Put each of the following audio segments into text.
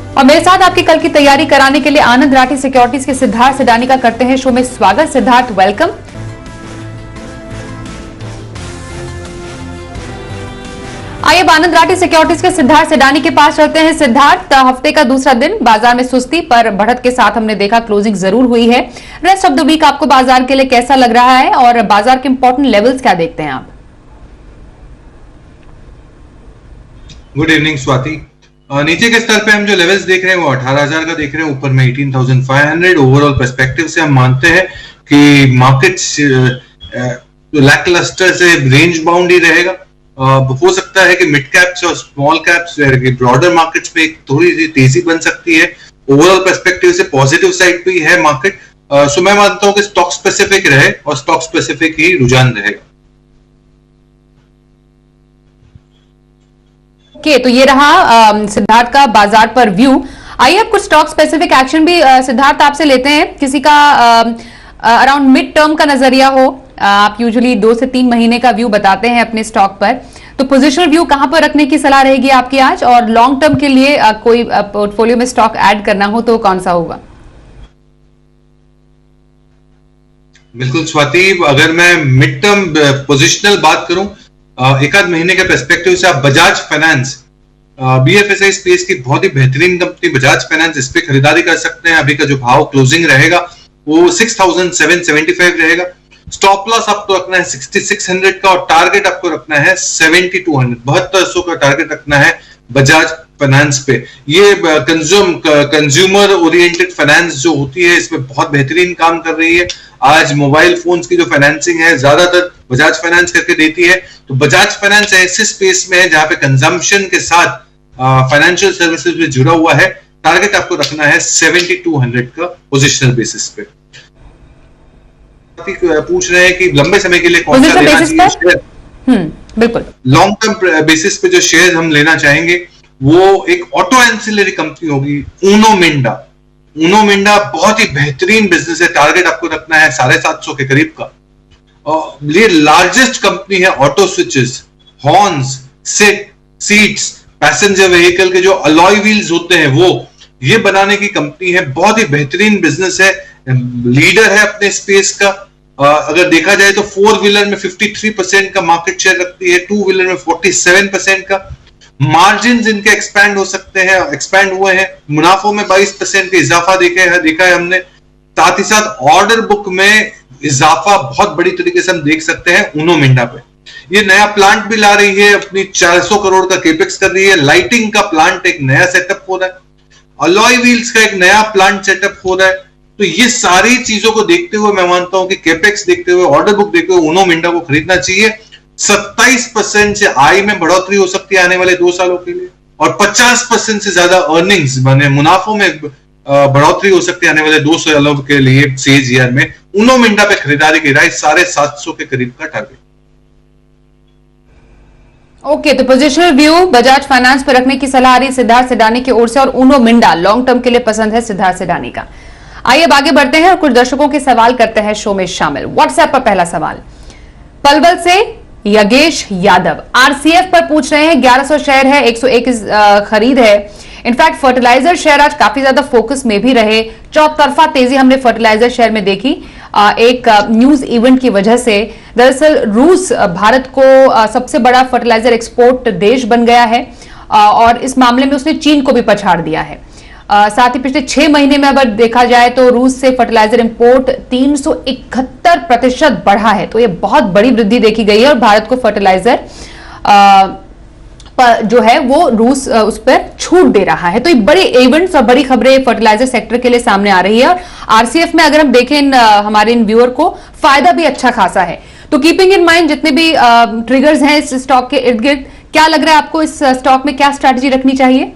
और मेरे साथ आपकी कल की तैयारी कराने के लिए आनंद राठी सिक्योरिटीज के सिद्धार्थ सिडानी का करते हैं शो में स्वागत। सिद्धार्थ, वेलकम। आइए आनंद राठी सिक्योरिटीज के सिद्धार्थ सिडानी के पास चलते हैं। सिद्धार्थ, हफ्ते का दूसरा दिन, बाजार में सुस्ती पर बढ़त के साथ हमने देखा, क्लोजिंग जरूर हुई है। रेस्ट ऑफ द वीक आपको बाजार के लिए कैसा लग रहा है और बाजार के इंपॉर्टेंट लेवल्स क्या देखते हैं आप? Good evening Swati. नीचे के स्तर पे हम जो लेवल्स देख रहे हैं वो 18,000 का देख रहे हैं, ऊपर में 18,500। ओवरऑल पर्सपेक्टिव से हम मानते हैं कि मार्केट्स लैकलस्टर से रेंज बाउंड ही रहेगा। हो सकता है कि मिड कैप्स और स्मॉल कैप्स ब्रॉडर मार्केट्स में एक थोड़ी सी तेजी बन सकती है। ओवरऑल पर्सपेक्टिव से पॉजिटिव साइड पे ही है मार्केट। सो मैं मानता हूं कि स्टॉक स्पेसिफिक रहे और स्टॉक स्पेसिफिक ही रुझान रहेगा। तो ये रहा सिद्धार्थ का बाजार पर व्यू। आइए अब कुछ स्टॉक स्पेसिफिक एक्शन भी सिद्धार्थ आपसे लेते हैं। किसी का अराउंड मिड टर्म का नजरिया हो, आप यूजुअली 2 से 3 महीने का व्यू बताते हैं अपने स्टॉक पर, तो पोजिशनल व्यू कहां पर रखने की सलाह रहेगी आपकी आज? और लॉन्ग टर्म के लिए कोई पोर्टफोलियो में स्टॉक ऐड करना हो तो कौन सा होगा? बिल्कुल स्वाति, अगर मैं मिड टर्म पोजिशनल बात करूं, एक आध महीने के पर्सपेक्टिव से आप बजाज फाइनेंस, बीएफएसआई स्पेस की बहुत ही बेहतरीन कंपनी बजाज फाइनेंस, इस पे खरीदारी कर सकते हैं। अभी का जो भाव क्लोजिंग रहेगा वो 6,775 रहेगा। स्टॉप लॉस आपको रखना है 6,600 का और टारगेट आपको रखना है 7,200, 7200 का टारगेट रखना है बजाज फाइनेंस पे। ये कंज्यूमर ओरिएंटेड फाइनेंस जो होती है इसमें बहुत बेहतरीन काम कर रही है। आज मोबाइल फोन्स की जो फाइनेंसिंग है ज्यादातर बजाज फाइनेंस करके देती है। तो बजाज फाइनेंस ऐसे स्पेस में है जहां पे कंजम्पशन के साथ फाइनेंशियल सर्विसेज में जुड़ा हुआ है। टारगेट आपको रखना है 7,200 का पोजिशनल बेसिस पे। पूछ रहे हैं कि लंबे समय के लिए कौन सा लेना चाहिए। बिल्कुल, लॉन्ग टर्म बेसिस पे जो शेयर हम लेना चाहेंगे वो एक ऑटो एंसिलरी कंपनी होगी, ऊनो मिंडा। ऊनो मिंडा बहुत ही बेहतरीन बिजनेस है। टारगेट आपको रखना है 750 के करीब का। ये लार्जेस्ट कंपनी है auto switches, horns, seats, passenger vehicle के जो अलॉय व्हील्स होते हैं वो ये बनाने की कंपनी है। बहुत ही बेहतरीन बिजनेस है, लीडर है अपने स्पेस का। अगर देखा जाए तो 4 व्हीलर में 53% का मार्केट शेयर रखती है, 2 व्हीलर में 47% का। मार्जिन इनके एक्सपैंड हो सकते हैं, एक्सपैंड हुए हैं। मुनाफों में 22% का इजाफा देखा है हमने। साथ ही साथ ऑर्डर बुक में इजाफा बहुत बड़ी तरीके से हम देख सकते हैं ऊनो मिंडा पे। ये नया प्लांट भी ला रही है, अपनी 400 करोड़ का केपेक्स कर रही है। लाइटिंग का प्लांट एक नया सेटअप हो रहा है, अलॉय व्हील्स का एक नया प्लांट सेटअप हो रहा है। तो ये सारी चीजों को देखते हुए मैं मानता हूं कि केपेक्स देखते हुए, ऑर्डर बुक देखते हुए ऊनो मिंडा को खरीदना चाहिए। 27% से आय में बढ़ोतरी हो सकती है आने वाले 2 सालों के लिए, और 50% से ज्यादा अर्निंग्स माने मुनाफों में बढ़ोतरी हो सकती है आने वाले 2 सालों के लिए सेज ईयर में। ऊनो मिंडा पे खरीदारी की राय 750 के करीब का टारगेट। ओके, तो पोजिशनल व्यू बजाज फाइनेंस पर रखने की सलाह आ रही सिद्धार्थ सिडानी की ओर से, और ऊनो मिंडा लॉन्ग टर्म के लिए पसंद है सिद्धार्थ सिडानी का। आइए अब आगे बढ़ते हैं और कुछ दर्शकों के सवाल करते हैं शो में शामिल। व्हाट्सएप पर पहला सवाल पलवल से यगेश यादव आरसीएफ पर पूछ रहे हैं। 1100 शेयर है, 101 खरीद है। इनफैक्ट फर्टिलाइजर शेयर आज काफी ज्यादा फोकस में भी रहे। चौतरफा तेजी हमने फर्टिलाइजर शेयर में देखी एक न्यूज इवेंट की वजह से। दरअसल रूस भारत को सबसे बड़ा फर्टिलाइजर एक्सपोर्ट देश बन गया है और इस मामले में उसने चीन को भी पछाड़ दिया है। साथ ही पिछले 6 महीने में अगर देखा जाए तो रूस से फर्टिलाइजर इंपोर्ट 371% बढ़ा है। तो ये बहुत बड़ी वृद्धि देखी गई है और भारत को फर्टिलाइजर जो है वो रूस उस पर छूट दे रहा है। तो ये बड़े इवेंट्स और बड़ी खबरें फर्टिलाइजर सेक्टर के लिए सामने आ रही है। और आरसीएफ में अगर हम देखें हमारे इन व्यूअर को फायदा भी अच्छा खासा है। तो कीपिंग इन माइंड जितने भी ट्रिगर्स हैं इस स्टॉक के इर्द गिर्द, क्या लग रहा है आपको इस स्टॉक में क्या स्ट्रैटेजी रखनी चाहिए?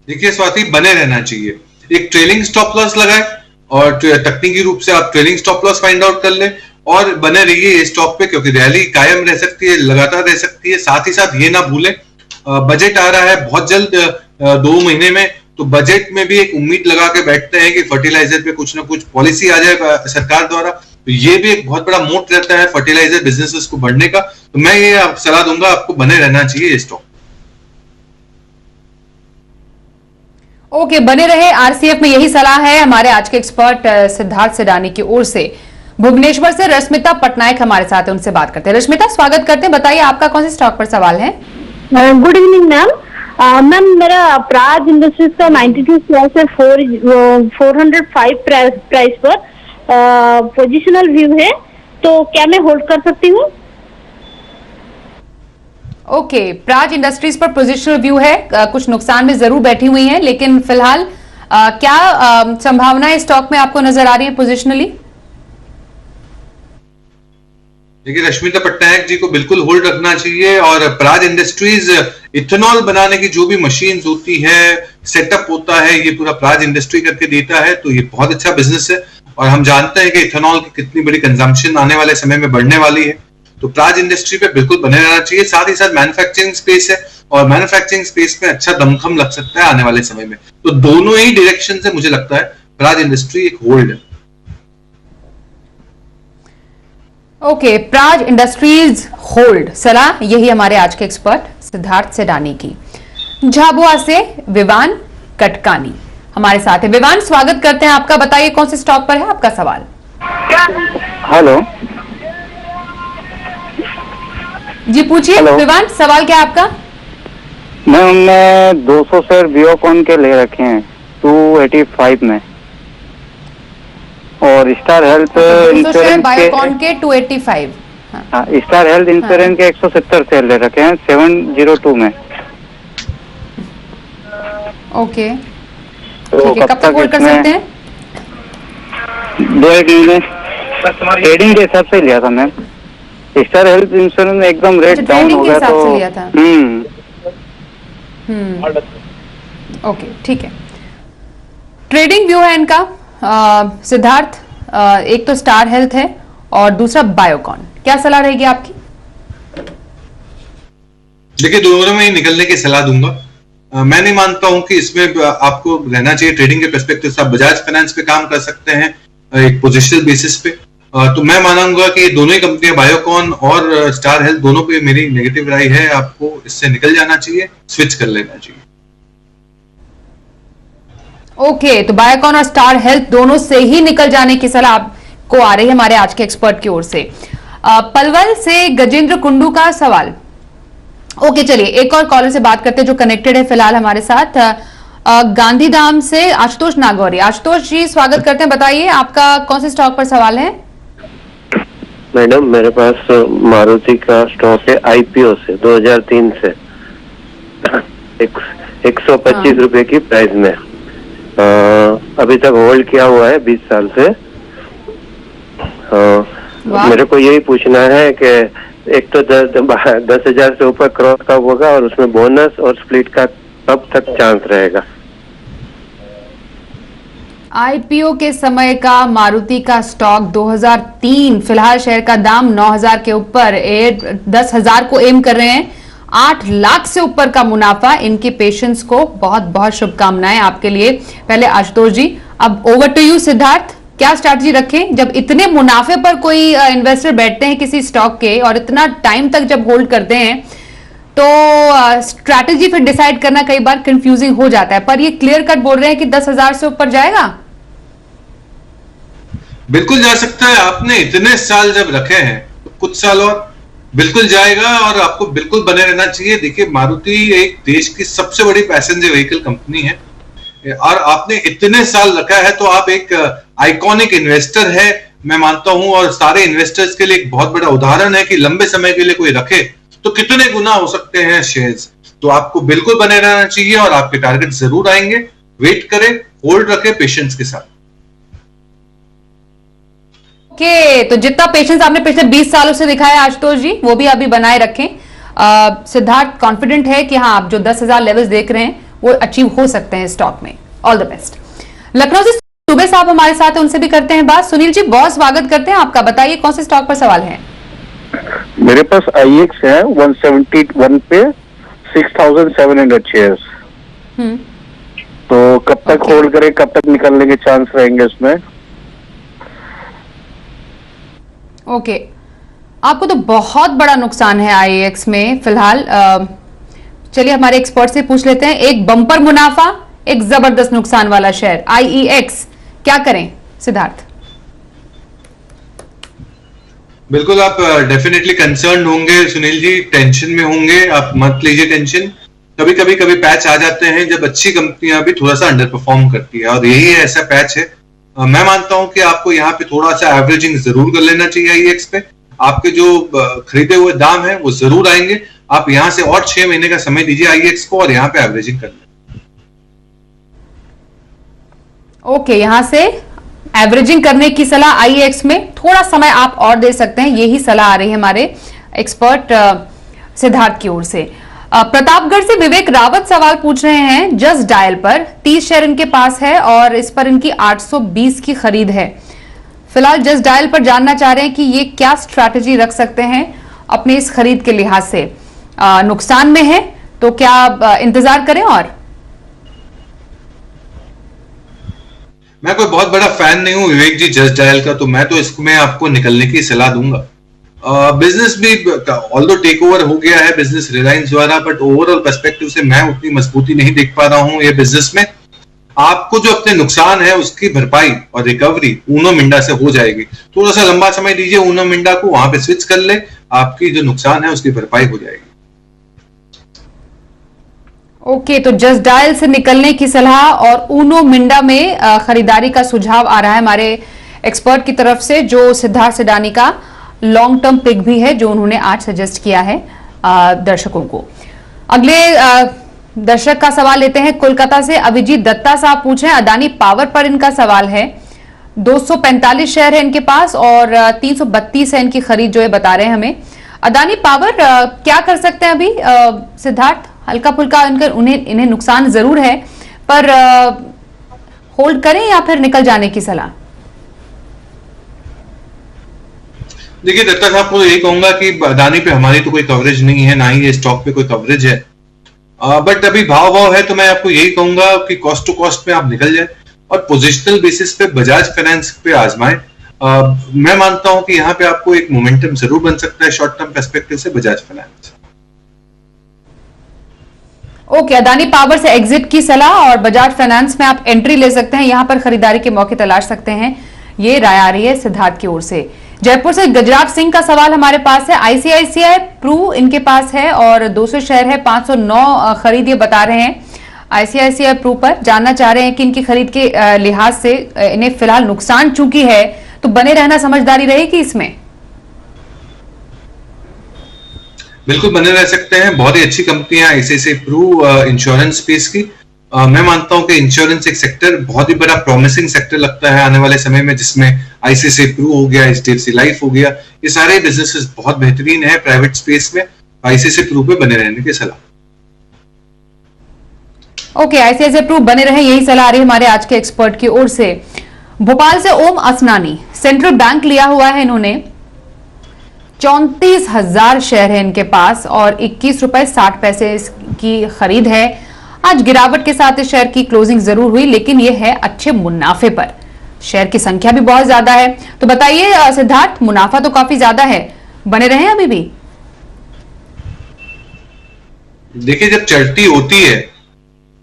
देखिए स्वाति, बने रहना चाहिए। एक ट्रेलिंग स्टॉप लॉस लगाए और तकनीकी रूप से आप trailing stop loss find out कर ले और बने रहिए इस स्टॉक पे, क्योंकि रैली कायम रह सकती है, लगातार रह सकती है। साथ ही साथ ये ना भूलें बजट आ रहा है बहुत जल्द 2 महीने में, तो बजट में भी एक उम्मीद लगा के बैठते हैं कि फर्टिलाइजर पे कुछ ना कुछ पॉलिसी आ जाए सरकार द्वारा। तो ये भी एक बहुत बड़ा मोट रहता है फर्टिलाइजर बिजनेसेस को बढ़ने का। तो मैं ये सलाह दूंगा, आपको बने रहना चाहिए ये स्टॉक। ओके, बने रहे आरसीएफ में, यही सलाह है हमारे आज के एक्सपर्ट सिद्धार्थ सिडानी की ओर से। भुवनेश्वर से रश्मिता पटनायक हमारे साथ है, उनसे बात करते हैं। रश्मिता, स्वागत करते हैं, बताइए आपका कौन से स्टॉक पर सवाल है? Good evening ma'am. मैम, मेरा प्राज इंडस्ट्रीज का 92 शेयर से 405 प्राइस पर पोजिशनल व्यू है, तो क्या मैं होल्ड कर सकती हूँ? ओके, प्राज इंडस्ट्रीज पर पोजिशनल व्यू है, कुछ नुकसान में जरूर बैठी हुई हैं, लेकिन फिलहाल क्या संभावनाएं स्टॉक में आपको नजर आ रही है पोजिशनली? देखिए, रश्मिता पटनायक जी को बिल्कुल होल्ड रखना चाहिए। और प्राज इंडस्ट्रीज इथेनॉल बनाने की जो भी मशीन्स होती है, सेटअप होता है, ये पूरा प्राज इंडस्ट्री करके देता है, तो ये बहुत अच्छा बिजनेस है। और हम जानते हैं कि इथेनॉल की कितनी बड़ी कंजम्पशन आने वाले समय में बढ़ने वाली है, तो प्राज इंडस्ट्री पे बिल्कुल बने रहना चाहिए। साथ ही साथ मैन्युफैक्चरिंग स्पेस है, और मैन्युफैक्चरिंग स्पेस में अच्छा दमखम लग सकता है आने वाले समय में। तो दोनों ही डायरेक्शन से मुझे लगता है प्राज इंडस्ट्री एक होल्ड है। ओके, प्राज इंडस्ट्रीज होल्ड, सलाह यही हमारे आज के एक्सपर्ट सिद्धार्थ सिडानी की। झाबुआ से विवान कटकानी हमारे साथ है। विवान, स्वागत करते हैं आपका, बताइए कौन से स्टॉक पर है आपका सवाल? हेलो जी, पूछिए विवान, सवाल क्या है आपका? मैम, हमने 200 शेयर बियोकॉन के ले रखे हैं 285 में, और स्टार हेल्थ इंश्योरेंस बायोकॉन के 285। हाँ, स्टार हेल्थ इंश्योरेंस के 170 शेयर ले रखे हैं 702 में। ओके, तो ठीक है, कब तक होल्ड कर सकते हैं? ट्रेडिंग के हिसाब से लिया था मैम। स्टार हेल्थ इंश्योरेंस में एकदम रेट डाउन हो गया तो लिया था। ओके, ठीक है। ट्रेडिंग व्यू है इनका सिद्धार्थ, एक तो स्टार हेल्थ है और दूसरा बायोकॉन, क्या सलाह रहेगी आपकी? देखिए, दोनों में ही निकलने की सलाह दूंगा। मैं नहीं मानता हूं कि इसमें आपको रहना चाहिए। ट्रेडिंग के पर्सपेक्टिव से आप बजाज फाइनेंस पे काम कर सकते हैं एक पोजिशनल बेसिस पे। तो मैं मानूंगा कि दोनों ही कंपनियां, बायोकॉन और स्टार हेल्थ, दोनों पे मेरी नेगेटिव राय है। आपको इससे निकल जाना चाहिए, स्विच कर लेना चाहिए। ओके, तो बायोकॉन और स्टार हेल्थ दोनों से ही निकल जाने की सलाह आपको आ रही है हमारे आज के एक्सपर्ट की ओर से। पलवल से गजेंद्र कुंडू का सवाल। ओके, चलिए एक और कॉलर से बात करते हैं जो कनेक्टेड है फिलहाल हमारे साथ। गांधीधाम से आशुतोष नागौरी। आशुतोष जी, स्वागत करते हैं, बताइए आपका कौन से स्टॉक पर सवाल है? मैडम, मेरे पास मारुति का स्टॉक है आईपीओ से 2003 से 125 रुपए की प्राइस में। अभी तक होल्ड किया हुआ है 20 साल से। मेरे को यही पूछना है कि एक तो 10,000 से ऊपर क्रॉस कब होगा, और उसमें बोनस और स्प्लिट का कब तक चांस रहेगा? आईपीओ के समय का मारुति का स्टॉक 2003, फिलहाल शेयर का दाम 9,000 के ऊपर, 10,000 को एम कर रहे हैं। 8 लाख से ऊपर का मुनाफा। इनके पेशेंस को बहुत बहुत शुभकामनाएं आपके लिए। पहले आशुतोष जी, अब ओवर टू यू सिद्धार्थ, क्या स्ट्रैटेजी रखें जब इतने मुनाफे पर कोई इन्वेस्टर बैठते हैं किसी स्टॉक के, और इतना टाइम तक जब होल्ड करते हैं, तो स्ट्रैटेजी फिर डिसाइड करना कई बार कंफ्यूजिंग हो जाता है। पर ये क्लियर कट बोल रहे हैं कि 10,000 से ऊपर जाएगा। बिल्कुल जा सकता है। आपने इतने साल जब रखे हैं तो कुछ साल और बिल्कुल जाएगा, और आपको बिल्कुल बने रहना चाहिए। देखिए, मारुति एक देश की सबसे बड़ी पैसेंजर व्हीकल कंपनी है, और आपने इतने साल रखा है, तो आप एक आइकॉनिक इन्वेस्टर है, मैं मानता हूं। और सारे इन्वेस्टर्स के लिए एक बहुत बड़ा उदाहरण है कि लंबे समय के लिए कोई रखे तो कितने गुना हो सकते हैं शेयर्स। तो आपको बिल्कुल बने रहना चाहिए, और आपके टारगेट जरूर आएंगे। वेट करें, होल्ड रखें पेशेंस के साथ। ओके, तो जितना पेशेंस आपने पिछले 20 सालों से दिखाया आशुतोष जी, वो भी अभी बनाए रखें। सिद्धार्थ कॉन्फिडेंट है कि हाँ, आप जो 10,000 लेवल्स देख रहे हैं वो अचीव हो सकते हैं स्टॉक में। All the best. लखनऊ से सुबह साहब हमारे साथ है, उनसे भी करते हैं बात। सुनील जी, बहुत स्वागत करते हैं आपका, बताइए कौन से स्टॉक पर सवाल है? मेरे पास IEX है 171 पे 6,700 शेयर्स। तो कब तक होल्ड करें, कब तक निकलने के चांस रहेंगे इसमें? ओके, आपको तो बहुत बड़ा नुकसान है IEX में फिलहाल। चलिए हमारे एक्सपर्ट से पूछ लेते हैं। एक बम्पर मुनाफा, एक जबरदस्त नुकसान वाला शेयर IEX, क्या करें सिद्धार्थ? बिल्कुल, आप डेफिनेटली कंसर्न होंगे सुनील जी, टेंशन में होंगे, आप मत लीजिए टेंशन। कभी पैच आ जाते हैं जब अच्छी कंपनियां भी थोड़ा सा अंडर परफॉर्म करती है, और यही ऐसा पैच है। मैं मानता हूं कि आपको यहाँ पे थोड़ा सा एवरेजिंग जरूर कर लेना चाहिए IEX पे। आपके जो खरीदे हुए दाम है वो जरूर आएंगे। आप यहाँ से और 6 महीने का समय दीजिए IEX को, और यहाँ पे एवरेजिंग कर लें। ओके, यहां से एवरेजिंग करने की सलाह IEX में, थोड़ा समय आप और दे सकते हैं, यही सलाह आ रही है हमारे एक्सपर्ट सिद्धार्थ की ओर से। प्रतापगढ़ से विवेक रावत सवाल पूछ रहे हैं जस्ट डायल पर 30 शेयर इनके पास है और इस पर इनकी 820 की खरीद है। फिलहाल जस्ट डायल पर जानना चाह रहे हैं कि ये क्या स्ट्रैटेजी रख सकते हैं अपने इस खरीद के लिहाज से। नुकसान में है तो क्या इंतजार करें? और मैं कोई बहुत बड़ा फैन नहीं हूं विवेक जी जस्ट डायल का, तो मैं तो इसमें आपको निकलने की सलाह दूंगा। बिजनेस भी ऑल्दो टेक ओवर हो गया है बिजनेस रिलायंस द्वारा, बट ओवरऑल पर्सपेक्टिव से मैं उतनी मजबूती नहीं देख पा रहा हूं ये बिजनेस में। आपको जो अपने नुकसान है उसकी भरपाई और रिकवरी ऊनो मिंडा से हो जाएगी। थोड़ा सा लंबा समय दीजिए ऊनो मिंडा को, वहां पे स्विच कर ले, आपकी जो नुकसान है उसकी भरपाई हो जाएगी। ओके, तो जस्ट डायल से निकलने की सलाह और ऊनो मिंडा में खरीदारी का सुझाव आ रहा है हमारे एक्सपर्ट की तरफ से, जो सिद्धार्थ सिडानी का लॉन्ग टर्म पिक भी है, जो उन्होंने आज सजेस्ट किया है दर्शकों को। अगले दर्शक का सवाल लेते हैं कोलकाता से। अभिजीत दत्ता साहब पूछे अदानी पावर पर इनका सवाल है। 245 शेयर है इनके पास और 332 है इनकी खरीद, जो है बता रहे हैं हमें। अदानी पावर क्या कर सकते हैं अभी सिद्धार्थ? हल्का फुल्का इन्हें नुकसान जरूर है, पर होल्ड करें या फिर निकल जाने की सलाह? देखिए दत्ता साहब को यही कहूंगा कि अदानी पे हमारी तो कोई कवरेज नहीं है, ना ही ये स्टॉक पे कोई कवरेज है, बट अभी भाव है, तो मैं आपको यही कहूंगा कि कॉस्ट टू कॉस्ट में आप निकल जाए और पोजिशनल बेसिस पे बजाज फाइनेंस पे आजमाएं। मैं मानता हूं कि यहाँ पे आपको एक मोमेंटम जरूर बन सकता है शॉर्ट टर्म पर्सपेक्टिव से Bajaj finance. Okay, Adani power से एग्जिट की सलाह और बजाज फाइनेंस में आप एंट्री ले सकते हैं, यहां पर खरीदारी के मौके तलाश सकते हैं, ये राय आ रही है सिद्धार्थ की ओर से। जयपुर से गजराज सिंह का सवाल हमारे पास है। ICICI प्रू इनके पास है और 200 शेयर है, 509 खरीद ये बता रहे हैं। ICICI प्रू पर जानना चाह रहे हैं कि इनकी खरीद के लिहाज से इन्हें फिलहाल नुकसान चूंकि है, तो बने रहना समझदारी रहेगी इसमें? बिल्कुल बने रह सकते हैं, बहुत ही अच्छी कंपनी है ICICI प्रू इंश्योरेंस स्पेस की। मैं मानता हूं कि इंश्योरेंस एक सेक्टर बहुत ही बड़ा प्रॉमिसिंग सेक्टर लगता है आने वाले समय में, जिसमें ICICI प्रू हो गया, HDFC लाइफ हो गया, ये सारे बिजनेसेस बहुत बेहतरीन है प्राइवेट स्पेस में। ICICI प्रू पे बने रहने की सलाह। ओके, ICICI प्रू बने रहे, यही सलाह आ रही है हमारे आज के एक्सपर्ट की ओर से। भोपाल से ओम असनानी, सेंट्रल बैंक लिया हुआ है इन्होंने, 34,000 शेयर है इनके पास और 21 रुपए 60 पैसे की खरीद है। आज गिरावट के साथ इस शेयर की क्लोजिंग जरूर हुई, लेकिन यह है अच्छे मुनाफे पर। शेयर की संख्या भी बहुत ज्यादा है, तो बताइए सिद्धार्थ, मुनाफा तो काफी ज्यादा है, बने रहे अभी भी? देखिए जब चढ़ती होती है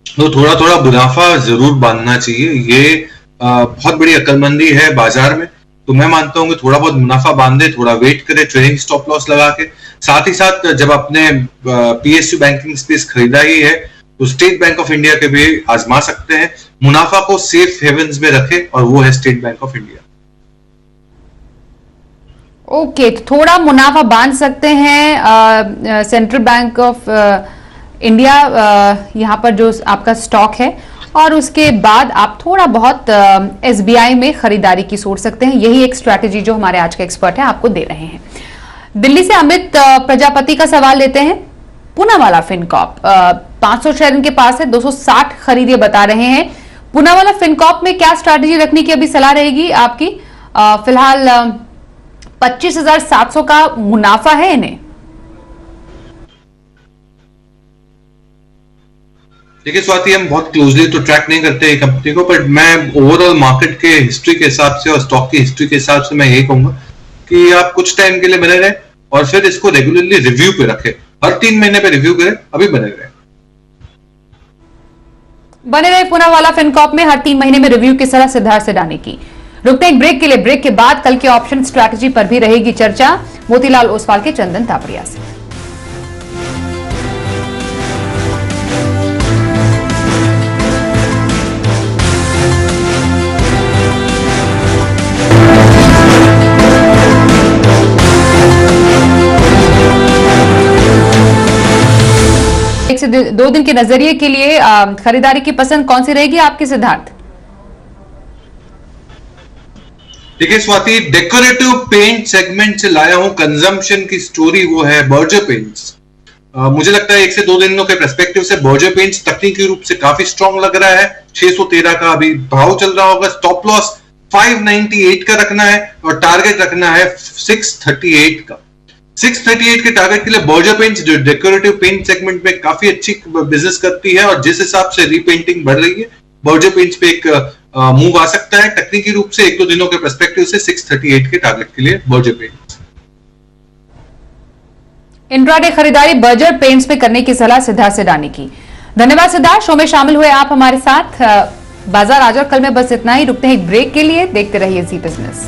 तो थोड़ा थोड़ा मुनाफा जरूर बांधना चाहिए, ये बहुत बड़ी अक्लमंदी है बाजार में। तो मैं मानता हूं कि थोड़ा बहुत मुनाफा बांधे, थोड़ा वेट करे, ट्रेडिंग स्टॉप लॉस लगा के। साथ ही साथ जब आपने PSU बैंकिंग स्पेस खरीदा ही है तो स्टेट बैंक ऑफ इंडिया के भी आजमा सकते हैं। मुनाफा को सेफ हेवन्स में रखे और वो है state bank of India. Okay, तो थोड़ा मुनाफा बांध सकते हैं सेंट्रल बैंक ऑफ इंडिया, यहां पर जो आपका स्टॉक है, और उसके बाद आप थोड़ा बहुत SBI में खरीदारी की सोच सकते हैं। यही एक स्ट्रैटेजी जो हमारे आज के एक्सपर्ट हैं आपको दे रहे हैं। दिल्ली से अमित प्रजापति का सवाल लेते हैं। पूनावाला फिनकॉर्प 500 शेयर इनके पास है, 260 खरीद ये बता रहे हैं। पूनावाला फिनकॉर्प में क्या स्ट्रैटेजी रखने की अभी सलाह रहेगी आपकी? फिलहाल 25,700 का मुनाफा है इन्हें। देखिए स्वाति, हम बहुत क्लोजली तो ट्रैक नहीं करते कंपनी को, बट मैं ओवरऑल मार्केट के हिस्ट्री के हिसाब से और स्टॉक की हिस्ट्री के हिसाब से मैं यही कहूंगा कि आप कुछ टाइम के लिए बने रहे और फिर इसको रेगुलरली रिव्यू पे रखें, हर 3 महीने पे रिव्यू करें, अभी बने रहे। बने रहे पूनावाला फिनकॉर्प में हर 3 महीने में रिव्यू की सलाह सिद्धार्थ सिडानी की। रुकते हैं एक ब्रेक के लिए। ब्रेक के बाद कल के ऑप्शन स्ट्रैटेजी पर भी रहेगी चर्चा, मोतीलाल ओसवाल के चंदन तापड़िया से। एक से 2 दिन के नजरिए के लिए खरीदारी की पसंद कौन सी रहेगी आपकी सिद्धार्थ? देखिए स्वाति, डेकोरेटिव पेंट सेगमेंट से लाया हूं कंजम्पशन की स्टोरी, वो है बर्जर पेंट्स। मुझे लगता है 1 से 2 दिनों के पर्सपेक्टिव से बर्जर पेंट्स तकनीकी रूप से काफी स्ट्रांग लग रहा है। 613 का अभी भाव चल रहा होगा। स्टॉप लॉस 598 का रखना है और टारगेट रखना है 638 का। 638 के टारगेट के लिए बर्जर पेंट्स जो डेकोरेटिव पेंट सेगमेंट में काफी अच्छी बिजनेस करती है और जिस हिसाब से रीपेंटिंग बढ़ रही है, बर्जर पेंट्स पे एक मूव आ सकता है। टेक्निकल रूप से 1-2 दिनों के पर्सपेक्टिव से 638 के टारगेट के लिए बर्जर पेंट्स। इंट्राडे खरीदारी बर्जर पेंट्स में करने की सलाह सिद्धार्थ सिडानी की। धन्यवाद सिद्धार्थ, शो में शामिल हुए आप हमारे साथ। बाजार आज और कल में बस इतना ही। रुकते हैं एक ब्रेक के लिए, देखते रहिए जी बिजनेस।